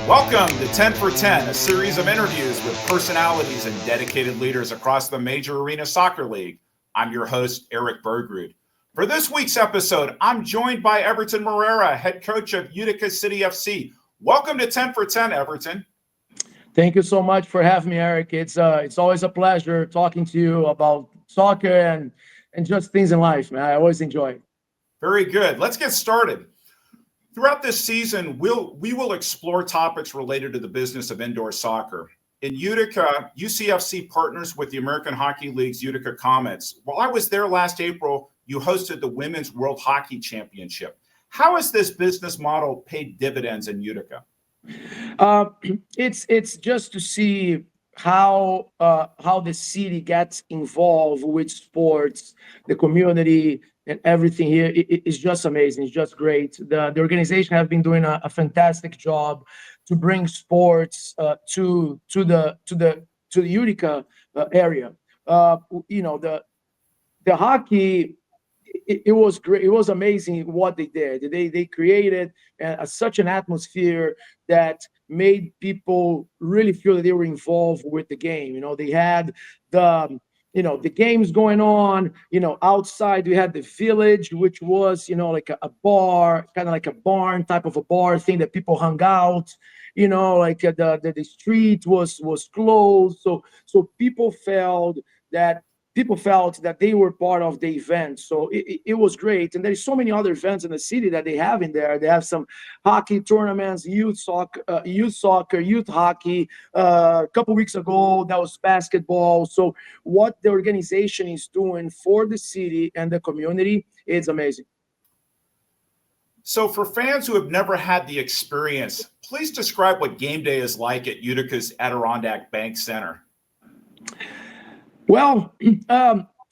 Welcome to 10 for 10, a series of interviews with personalities and dedicated leaders across the Major Arena Soccer League. I'm your host, Erik Bergrud. For this week's episode, I'm joined by Hewerton Moreira, head coach of Utica City FC. Welcome to 10 for 10, Hewerton. Thank you so much for having me, Erik. It's always a pleasure talking to you about soccer and just things in life, man. I always enjoy it. Very good. Let's get started. Throughout this season, we will explore topics related to the business of indoor soccer. In Utica, UCFC partners with the American Hockey League's Utica Comets. While I was there last April, you hosted the Women's World Hockey Championship. How has this business model paid dividends in Utica? It's just to see how the city gets involved with sports, the community, and everything here. It's just amazing. It's just great. The organization have been doing a fantastic job to bring sports to the Utica area. The hockey. It was great. It was amazing what they did. They created such an atmosphere that made people really feel that they were involved with the game. They had the games going on. Outside we had the village, which was like a bar, kind of like a barn type of a bar thing that people hung out. Like the street was closed, so people felt that they were part of the event. So it was great. And there's so many other events in the city that they have in there. They have some hockey tournaments, youth soccer, youth hockey. A couple weeks ago, that was basketball. So what the organization is doing for the city and the community is amazing. So for fans who have never had the experience, please describe what game day is like at Utica's Adirondack Bank Center. Well,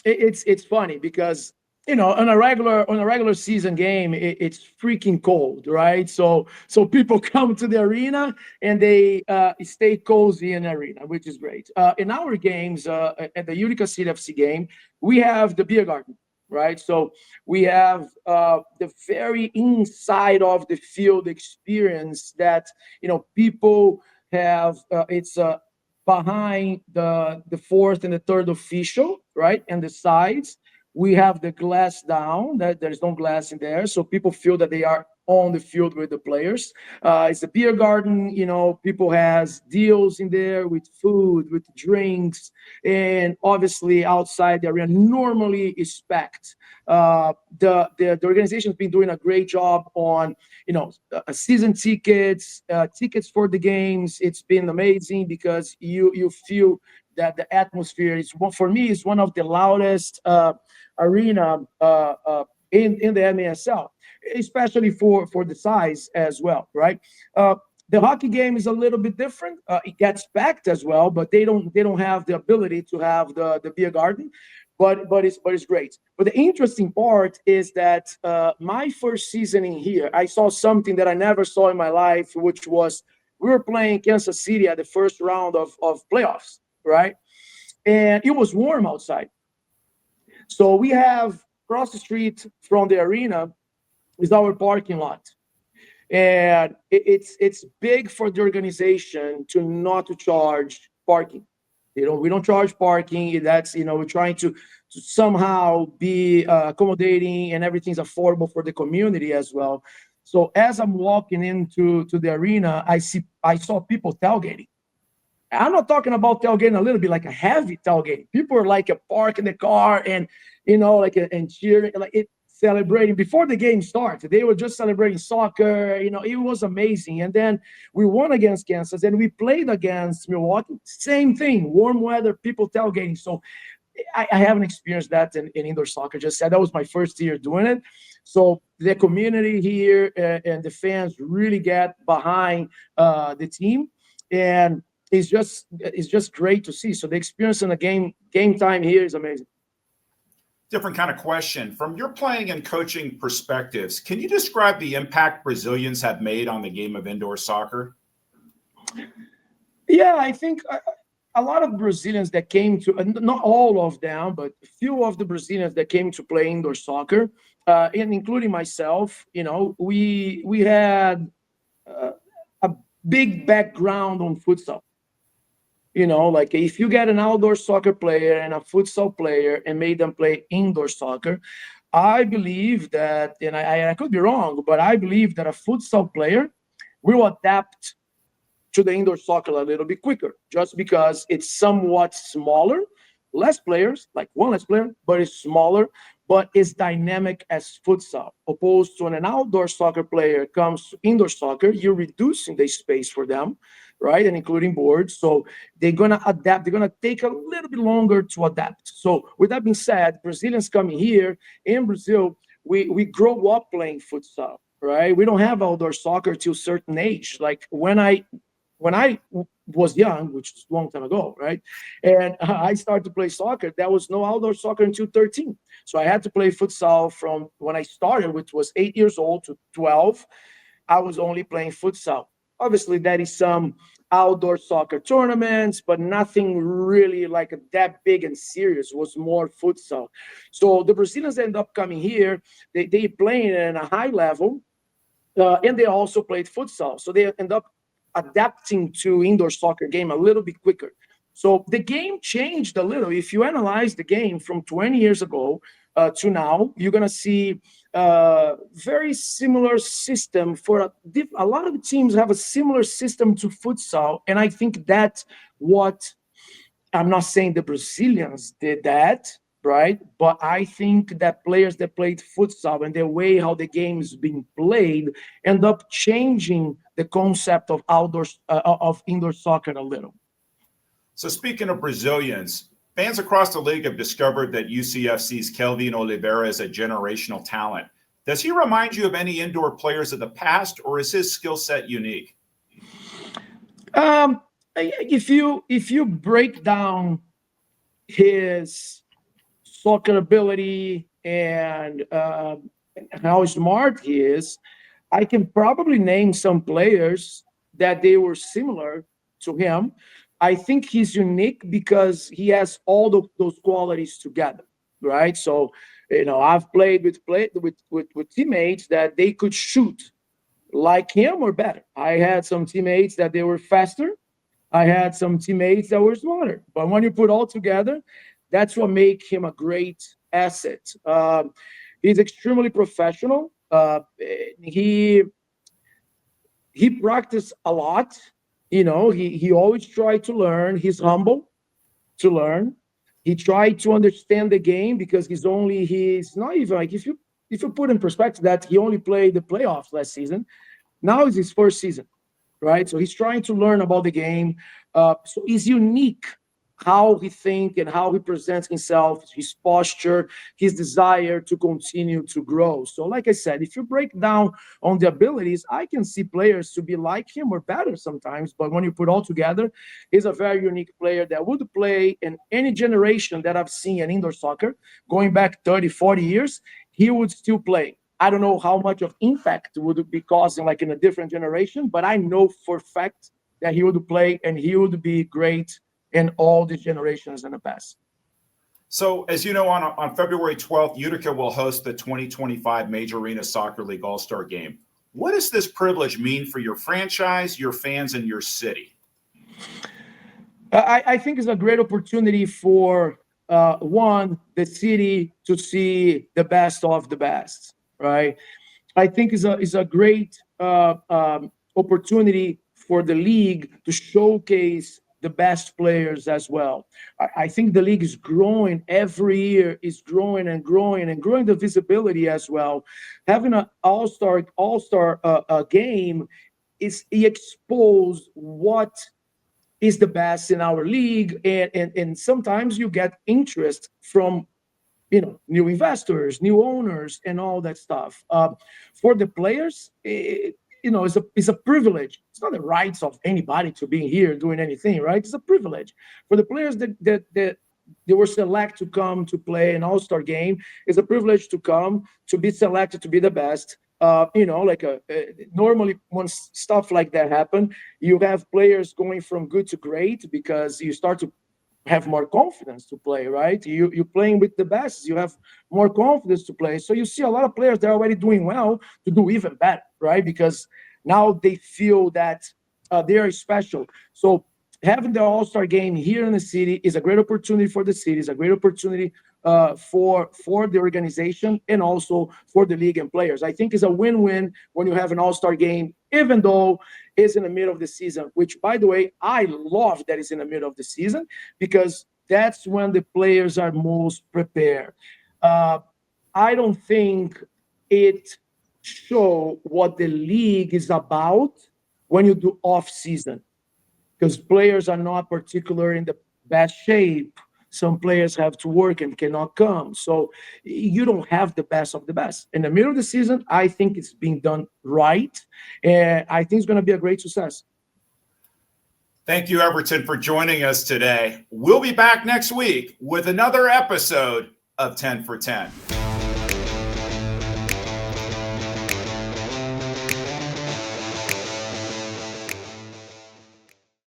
it's funny because on a regular season game, it's freaking cold, right? So people come to the arena and they stay cozy in the arena, which is great. In our games, at the Utica City FC game, we have the beer garden, right? So we have the very inside of the field experience that people have. It's behind the fourth and the third official, right? And the sides, we have the glass down, that there's no glass in there. So people feel that they are on the field with the players. It's a beer garden, people has deals in there with food, with drinks, and obviously outside the arena normally is packed. The organization has been doing a great job on season tickets, tickets for the games. It's been amazing because you feel that the atmosphere is, for me, is one of the loudest arena in the MASL, especially for the size as well, right? The hockey game is a little bit different. It gets packed as well, but they don't have the ability to have the beer garden. But it's great. But the interesting part is that my first season in here, I saw something that I never saw in my life, which was we were playing Kansas City at the first round of playoffs, right? And it was warm outside. So we have across the street from the arena is our parking lot. And it's big for the organization to not to charge parking. We don't charge parking. That's we're trying to somehow be accommodating, and everything's affordable for the community as well. So as I'm walking into the arena, I saw people tailgating. I'm not talking about tailgating a little bit like a heavy tailgate. People are like parking the car and and cheering, like it, celebrating before the game started. They were just celebrating soccer. It was amazing. And then we won against Kansas, and we played against Milwaukee. Same thing, warm weather, people tailgating. So I haven't experienced that in indoor soccer. Just said that was my first year doing it. So the community here and the fans really get behind the team, and it's just great to see. So the experience in the game time here is amazing. Different kind of question. From your playing and coaching perspectives, can you describe the impact Brazilians have made on the game of indoor soccer? Yeah, I think a lot of Brazilians that came to, not all of them, but a few of the Brazilians that came to play indoor soccer, and including myself, we had uh, a big background on futsal. Like if you get an outdoor soccer player and a futsal player and made them play indoor soccer, I believe that, and I could be wrong, but I believe that a futsal player will adapt to the indoor soccer a little bit quicker, just because it's somewhat smaller, less players, like one less player, but it's smaller, but it's dynamic as futsal. Opposed to when an outdoor soccer player comes to indoor soccer, you're reducing the space for them, right? And including boards. So they're gonna adapt, they're gonna take a little bit longer to adapt. So with that being said, Brazilians coming here in Brazil, we grow up playing futsal, right? We don't have outdoor soccer till a certain age. Like when I was young, which is a long time ago, right? And I started to play soccer. There was no outdoor soccer until 13. So I had to play futsal from when I started, which was 8 years old, to 12. I was only playing futsal. Obviously, there is some outdoor soccer tournaments, but nothing really like that big and serious. It was more futsal. So the Brazilians end up coming here. They playing at a high level, and they also played futsal. So they end up adapting to indoor soccer game a little bit quicker. So the game changed a little. If you analyze the game from 20 years ago to now, you're going to see very similar system for a lot of the teams have a similar system to futsal. And I think that's what I'm not saying the Brazilians did that, right? But I think that players that played futsal and the way how the game is being played end up changing the concept of indoor soccer a little. So speaking of Brazilians, fans across the league have discovered that UCFC's Kelvin Oliveira is a generational talent. Does he remind you of any indoor players of the past, or is his skill set unique? If you break down his soccer ability and how smart he is, I can probably name some players that they were similar to him. I think he's unique because he has all those qualities together, right? So, I've played with teammates that they could shoot like him or better. I had some teammates that they were faster. I had some teammates that were smarter. But when you put all together, that's what makes him a great asset. He's extremely professional. He practiced a lot. He always tried to learn. He's humble to learn. He tried to understand the game because he's not even like if you put in perspective that he only played the playoffs last season. Now it's his first season, right? So he's trying to learn about the game. So he's unique how he thinks and how he presents himself, his posture, his desire to continue to grow. So like I said, if you break down on the abilities, I can see players to be like him or better sometimes, but when you put all together, he's a very unique player that would play in any generation that I've seen in indoor soccer, going back 30, 40 years, he would still play. I don't know how much of impact would it be causing like in a different generation, but I know for a fact that he would play and he would be great in all the generations in the past. So, as you know, on February 12th, Utica will host the 2025 Major Arena Soccer League All Star Game. What does this privilege mean for your franchise, your fans, and your city? I think it's a great opportunity for the city to see the best of the best, right? I think it's a great opportunity for the league to showcase the best players as well. I think the league is growing every year, is growing and growing and growing the visibility as well. Having an all-star game is expose what is the best in our league, and sometimes you get interest from new investors, new owners, and all that stuff. For the players, it's a privilege. It's not the rights of anybody to be here doing anything, right? It's a privilege for the players that they were selected to come to play an all-star game. It's a privilege to come to be selected to be the best. Normally when stuff like that happen, you have players going from good to great because you start to have more confidence to play, right? You're playing with the best. You have more confidence to play. So you see a lot of players that are already doing well to do even better, right? Because now they feel that they are special. So having the All-Star Game here in the city is a great opportunity for the city. It's a great opportunity for the organization and also for the league and players. I think it's a win-win when you have an All-Star Game, even though it's in the middle of the season, which, by the way, I love that it's in the middle of the season because that's when the players are most prepared. I don't think it shows what the league is about when you do off-season, because players are not particularly in the best shape. Some players have to work and cannot come. So you don't have the best of the best. In the middle of the season, I think it's being done right. And I think it's going to be a great success. Thank you, Hewerton, for joining us today. We'll be back next week with another episode of 10 for 10.